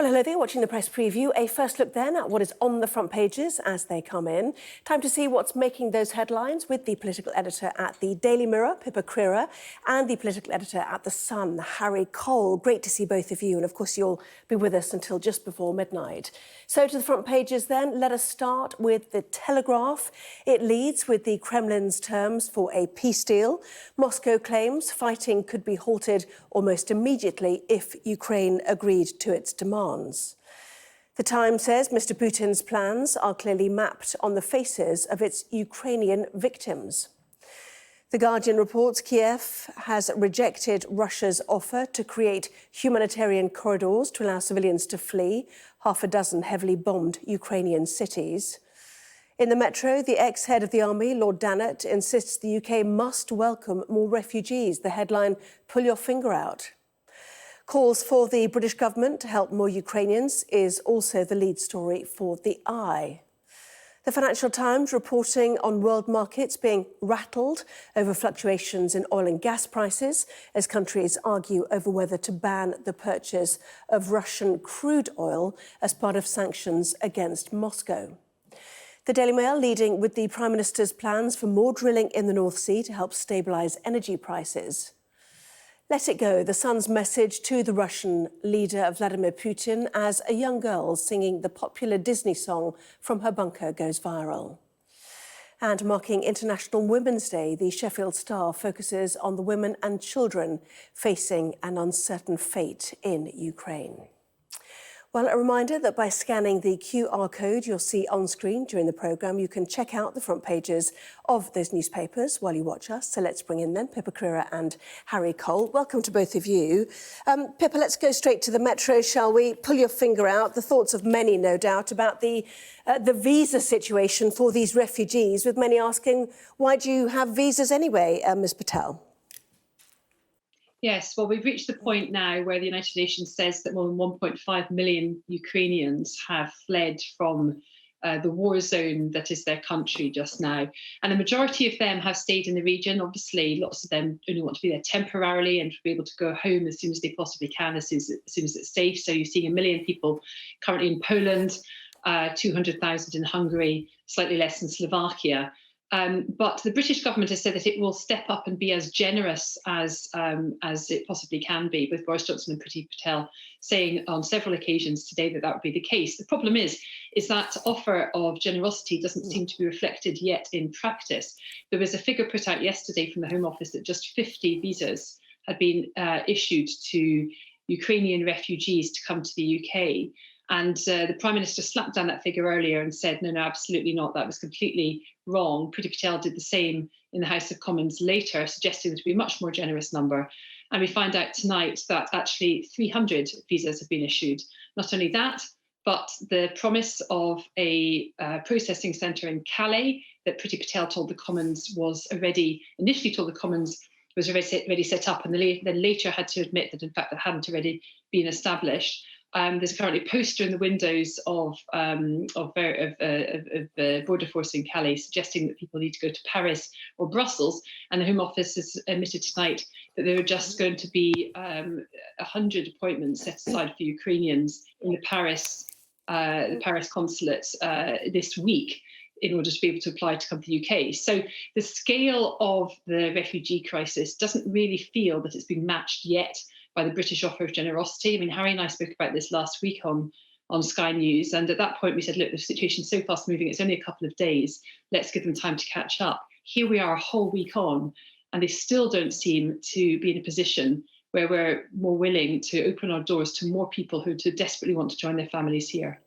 Well, hello there, watching the press preview. A first look then at what is on the front pages as they come in. Time to see what's making those headlines with the political editor at the Daily Mirror, Pippa Crerar, and the political editor at The Sun, Harry Cole. Great to see both of you, and of course you'll be with us until just before midnight. So to the front pages then, let us start with The Telegraph. It leads with the Kremlin's terms for a peace deal. Moscow claims fighting could be halted almost immediately if Ukraine agreed to its demands. The Times says Mr. Putin's plans are clearly mapped on the faces of its Ukrainian victims. The Guardian reports Kiev has rejected Russia's offer to create humanitarian corridors to allow civilians to flee half a dozen heavily bombed Ukrainian cities. In the Metro, the ex-head of the army, Lord Dannatt, insists the UK must welcome more refugees. The headline, "Pull your finger out." Calls for the British government to help more Ukrainians is also the lead story for The Eye. The Financial Times reporting on world markets being rattled over fluctuations in oil and gas prices as countries argue over whether to ban the purchase of Russian crude oil as part of sanctions against Moscow. The Daily Mail leading with the Prime Minister's plans for more drilling in the North Sea to help stabilise energy prices. Let it go, the Sun's message to the Russian leader Vladimir Putin as a young girl singing the popular Disney song from her bunker goes viral. And marking International Women's Day, the Sheffield Star focuses on the women and children facing an uncertain fate in Ukraine. Well, a reminder that by scanning the QR code you'll see on screen during the programme, you can check out the front pages of those newspapers while you watch us. So let's bring in then Pippa Crerar and Harry Cole. Welcome to both of you. Pippa, let's go straight to the Metro, shall we? Pull your finger out. The thoughts of many, no doubt, about the visa situation for these refugees, with many asking, why do you have visas anyway, Ms Patel? Yes, well, we've reached the point now where the United Nations says that more than 1.5 million Ukrainians have fled from the war zone that is their country just now. And the majority of them have stayed in the region. Obviously, lots of them only want to be there temporarily and to be able to go home as soon as they possibly can, as soon as it's safe. So you're seeing 1 million people currently in Poland, 200,000 in Hungary, slightly less in Slovakia. But the British government has said that it will step up and be as generous as it possibly can be, with Boris Johnson and Priti Patel saying on several occasions today that that would be the case. The problem is that offer of generosity doesn't seem to be reflected yet in practice. There was a figure put out yesterday from the Home Office that just 50 visas had been issued to Ukrainian refugees to come to the UK. And the Prime Minister slapped down that figure earlier and said, no, absolutely not. That was completely wrong. Priti Patel did the same in the House of Commons later, suggesting there to be a much more generous number. And we find out tonight that actually 300 visas have been issued. Not only that, but the promise of a processing centre in Calais that Priti Patel told the Commons was already, initially told the Commons was already set up, and then later had to admit that in fact that hadn't already been established. There's currently a poster in the windows of border force in Calais suggesting that people need to go to Paris or Brussels, and the Home Office has admitted tonight that there are just going to be 100 appointments set aside for Ukrainians in the Paris consulate this week in order to be able to apply to come to the UK. So the scale of the refugee crisis doesn't really feel that it's been matched yet by the British offer of generosity. I mean, Harry and I spoke about this last week on Sky News, and at that point we said, look, the situation's so fast moving, it's only a couple of days, let's give them time to catch up. Here we are a whole week on, and they still don't seem to be in a position where we're more willing to open our doors to more people who desperately want to join their families here.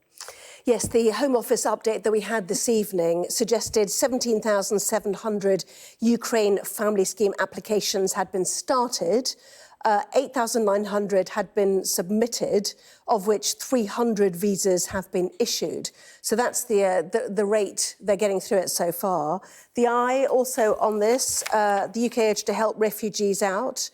Yes, the Home Office update that we had this evening suggested 17,700 Ukraine Family Scheme applications had been started. 8,900 had been submitted, of which 300 visas have been issued. So that's the rate they're getting through it so far. The Eye also on this, the UK urged to help refugees out.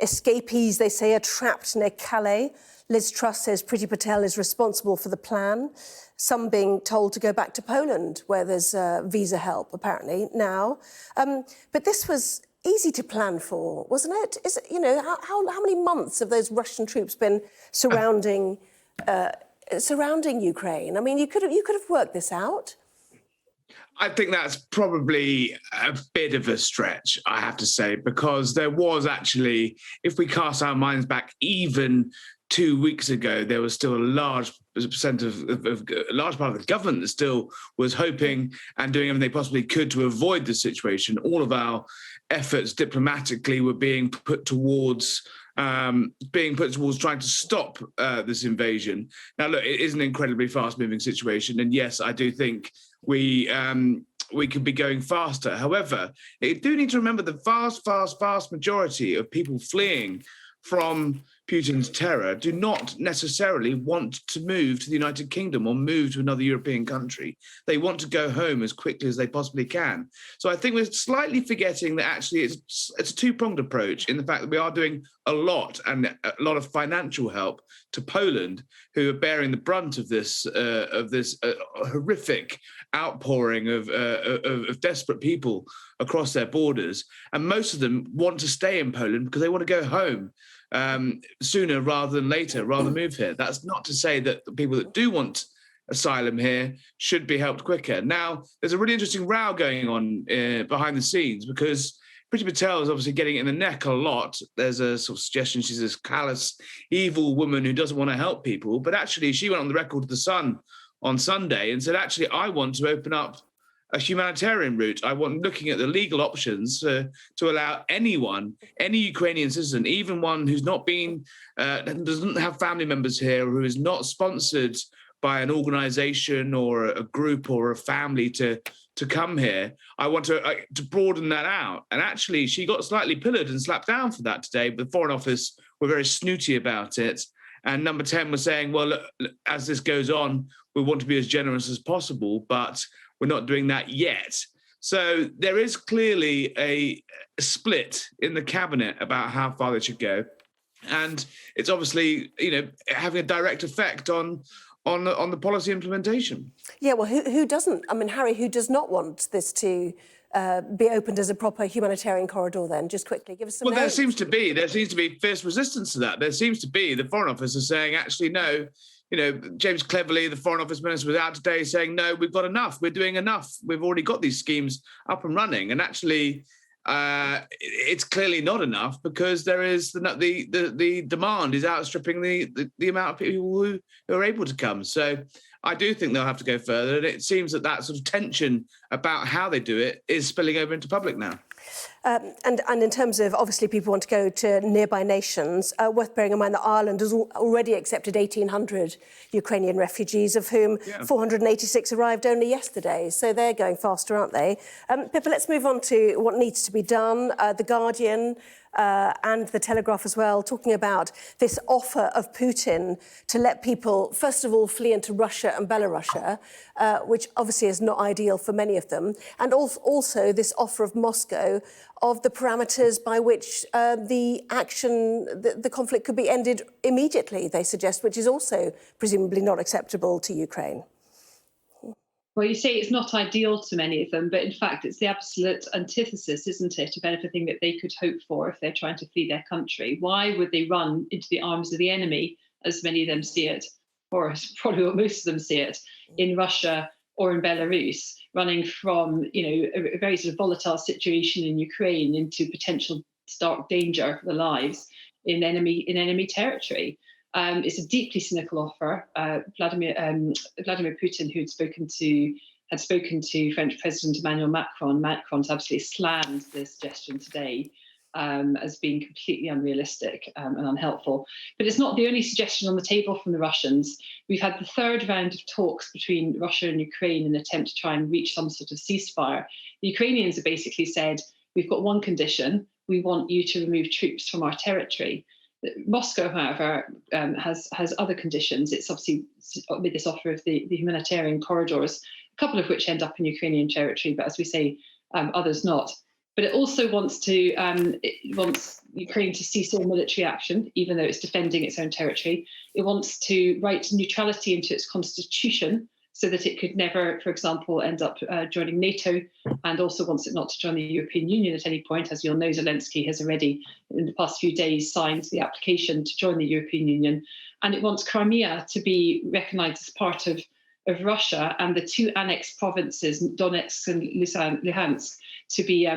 Escapees, they say, are trapped near Calais. Liz Truss says Priti Patel is responsible for the plan. Some being told to go back to Poland, where there's visa help, apparently, now. But this was easy to plan for, wasn't it? Is it, you know, how many months have those Russian troops been surrounding surrounding Ukraine? I mean, you could have worked this out. I think that's probably a bit of a stretch, I have to say, because there was actually, if we cast our minds back even 2 weeks ago, there was still a large percent of a large part of the government that still was hoping and doing everything they possibly could to avoid the situation. All of our efforts diplomatically were being put towards trying to stop this invasion. Now, look, it is an incredibly fast-moving situation, and yes, I do think we could be going faster. However, you do need to remember the vast majority of people fleeing from Putin's terror do not necessarily want to move to the United Kingdom or move to another European country. They want to go home as quickly as they possibly can. So I think we're slightly forgetting that actually it's a two-pronged approach in the fact that we are doing a lot of financial help to Poland, who are bearing the brunt of this horrific outpouring of desperate people across their borders. And most of them want to stay in Poland because they want to go home sooner rather than later, rather than move here. That's not to say that the people that do want asylum here should be helped quicker. Now, there's a really interesting row going on behind the scenes because Priti Patel is obviously getting in the neck a lot. There's a sort of suggestion she's this callous, evil woman who doesn't want to help people. But actually, she went on the record to The Sun on Sunday and said, actually, I want to open up a humanitarian route. I want looking at the legal options to allow anyone, any Ukrainian citizen, even one who's not been, doesn't have family members here, or who is not sponsored by an organization or a group or a family to come here. I want to broaden that out. And actually, she got slightly pillared and slapped down for that today. But the Foreign Office were very snooty about it. And Number 10 was saying, well, look, as this goes on, we want to be as generous as possible, but we're not doing that yet. So there is clearly a split in the cabinet about how far they should go. And it's obviously, having a direct effect on the policy implementation. Yeah, well, who doesn't? I mean, Harry, who does not want this to be opened as a proper humanitarian corridor then? Just quickly, give us some names. There seems to be fierce resistance to that. There seems to be, the Foreign Office is saying, actually, no. James Cleverly, the Foreign Office Minister, was out today saying, no, we've got enough. We're doing enough. We've already got these schemes up and running. And actually, it's clearly not enough because there is the demand is outstripping the amount of people who are able to come. So I do think they'll have to go further. And it seems that sort of tension about how they do it is spilling over into public now. And in terms of, obviously, people want to go to nearby nations, worth bearing in mind that Ireland has already accepted 1,800 Ukrainian refugees, of whom 486 arrived only yesterday. So they're going faster, aren't they? Pippa, let's move on to what needs to be done. The Guardian and The Telegraph as well, talking about this offer of Putin to let people, first of all, flee into Russia and Belarus, which obviously is not ideal for many of them, and also this offer of Moscow of the parameters by which the conflict could be ended immediately, they suggest, which is also presumably not acceptable to Ukraine. Well, you say it's not ideal to many of them, but in fact, it's the absolute antithesis, isn't it, of anything that they could hope for if they're trying to flee their country. Why would they run into the arms of the enemy, as many of them see it, or as probably what most of them see it, in Russia or in Belarus, running from, a very sort of volatile situation in Ukraine into potential stark danger for their lives in enemy territory? It's a deeply cynical offer. Vladimir Putin, who had spoken to French President Emmanuel Macron. Macron's absolutely slammed the suggestion today as being completely unrealistic and unhelpful. But it's not the only suggestion on the table from the Russians. We've had the third round of talks between Russia and Ukraine in an attempt to try and reach some sort of ceasefire. The Ukrainians have basically said, we've got one condition: we want you to remove troops from our territory. Moscow, however, has other conditions. It's obviously with this offer of the humanitarian corridors, a couple of which end up in Ukrainian territory, but as we say, others not. But it also wants Ukraine to cease all military action, even though it's defending its own territory. It wants to write neutrality into its constitution, so that it could never, for example, end up joining NATO, and also wants it not to join the European Union at any point. As you'll know, Zelenskyy has already, in the past few days, signed the application to join the European Union. And it wants Crimea to be recognised as part of Russia, and the two annexed provinces, Donetsk and Luhansk, to be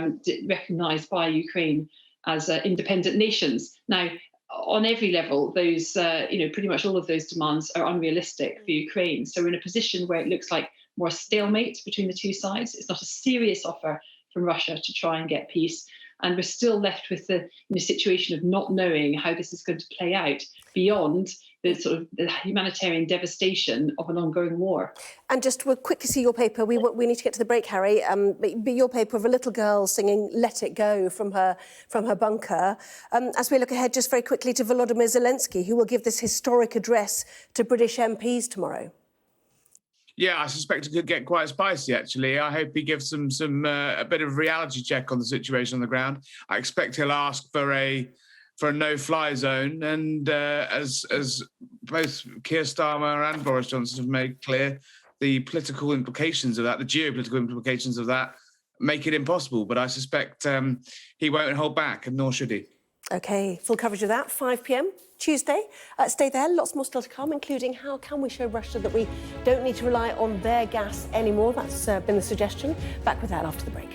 recognised by Ukraine as independent nations. Now, on every level, those, pretty much all of those demands are unrealistic for Ukraine. So we're in a position where it looks like more stalemate between the two sides. It's not a serious offer from Russia to try and get peace. And we're still left with the situation of not knowing how this is going to play out beyond the sort of the humanitarian devastation of an ongoing war. And just we'll quickly see your paper. We need to get to the break, Harry. But your paper of a little girl singing "Let It Go" from her bunker. As we look ahead, just very quickly to Volodymyr Zelenskyy, who will give this historic address to British MPs tomorrow. Yeah, I suspect it could get quite spicy, actually. I hope he gives them a bit of reality check on the situation on the ground. I expect he'll ask for a no-fly zone, and as both Keir Starmer and Boris Johnson have made clear, the political implications of that, the geopolitical implications of that, make it impossible. But I suspect he won't hold back, and nor should he. OK, full coverage of that, 5 p.m. Tuesday. Stay there, lots more still to come, including how can we show Russia that we don't need to rely on their gas anymore. That's been the suggestion. Back with that after the break.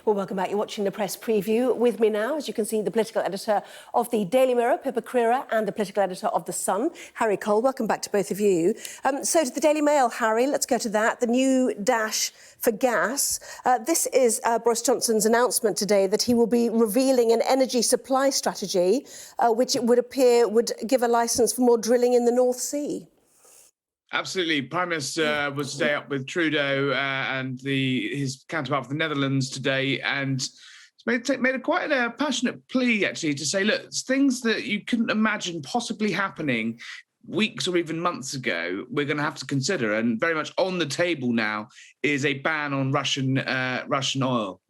Well, welcome back. You're watching the press preview. With me now, as you can see, the political editor of the Daily Mirror, Pippa Crerar, and the political editor of The Sun, Harry Cole. Welcome back to both of you. So to the Daily Mail, Harry, let's go to that. The new dash for gas. This is Boris Johnson's announcement today that he will be revealing an energy supply strategy, which it would appear would give a licence for more drilling in the North Sea. Absolutely. Prime Minister was today up with Trudeau and his counterpart of the Netherlands today, and made quite a passionate plea, actually, to say, look, things that you couldn't imagine possibly happening weeks or even months ago, we're going to have to consider. And very much on the table now is a ban on Russian oil,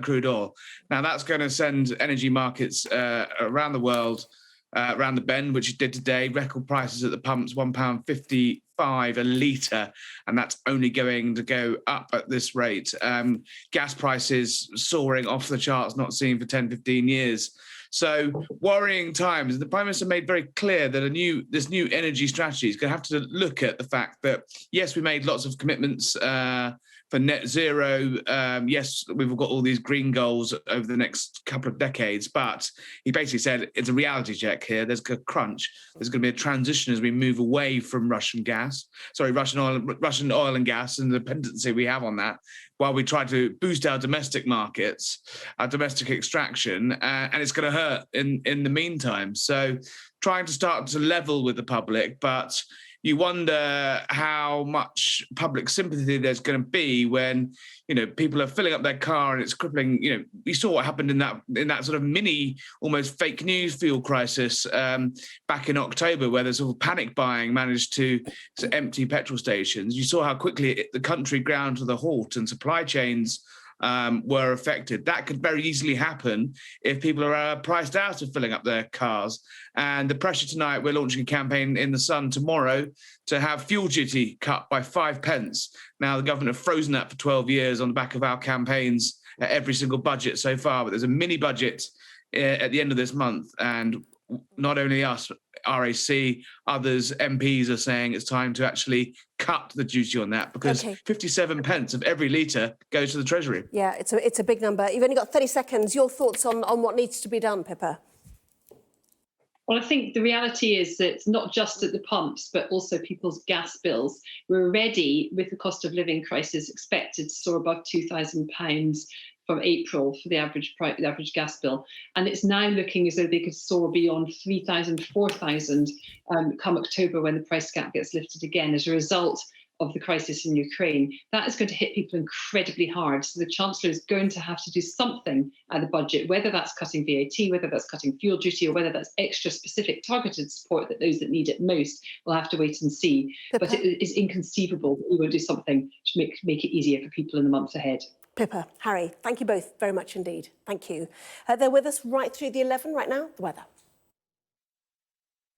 crude oil. Now, that's going to send energy markets around the world around the bend, which it did today. Record prices at the pumps, £1.55 a litre, and that's only going to go up at this rate. Gas prices soaring off the charts, not seen for 10, 15 years. So worrying times. The Prime Minister made very clear that this new energy strategy is going to have to look at the fact that, yes, we made lots of commitments for net zero. Yes, we've got all these green goals over the next couple of decades, but he basically said it's a reality check here. There's a crunch. There's going to be a transition as we move away from Russian oil and gas, and the dependency we have on that, while we try to boost our domestic markets, our domestic extraction, and it's going to hurt in the meantime. So trying to start to level with the public, but you wonder how much public sympathy there's going to be when, people are filling up their car and it's crippling. We saw what happened in that sort of mini, almost fake news fuel crisis back in October, where the sort of panic buying managed to empty petrol stations. You saw how quickly the country ground to the halt and supply chains were affected. That could very easily happen if people are priced out of filling up their cars. And the pressure tonight, we're launching a campaign in The Sun tomorrow to have fuel duty cut by 5p. Now, the government have frozen that for 12 years on the back of our campaigns at every single budget so far. But there's a mini budget at the end of this month. And not only us, RAC, others, MPs are saying it's time to actually cut the duty on that, because 57p of every litre goes to the Treasury. Yeah, it's a big number. You've only got 30 seconds. Your thoughts on what needs to be done, Pippa? Well, I think the reality is that it's not just at the pumps, but also people's gas bills. We're already, with the cost of living crisis, expected to soar above £2,000 from April for the average gas bill. And it's now looking as though they could soar beyond 3,000, 4,000 come October, when the price cap gets lifted again, as a result of the crisis in Ukraine, that is going to hit people incredibly hard. So the Chancellor is going to have to do something at the budget, whether that's cutting VAT, whether that's cutting fuel duty, or whether that's extra specific targeted support that those that need it most. We'll have to wait and see. Pippa. But it is inconceivable that we won't do something to make it easier for people in the months ahead. Pippa, Harry, thank you both very much indeed. Thank you. They're with us right through the 11 right now. The weather.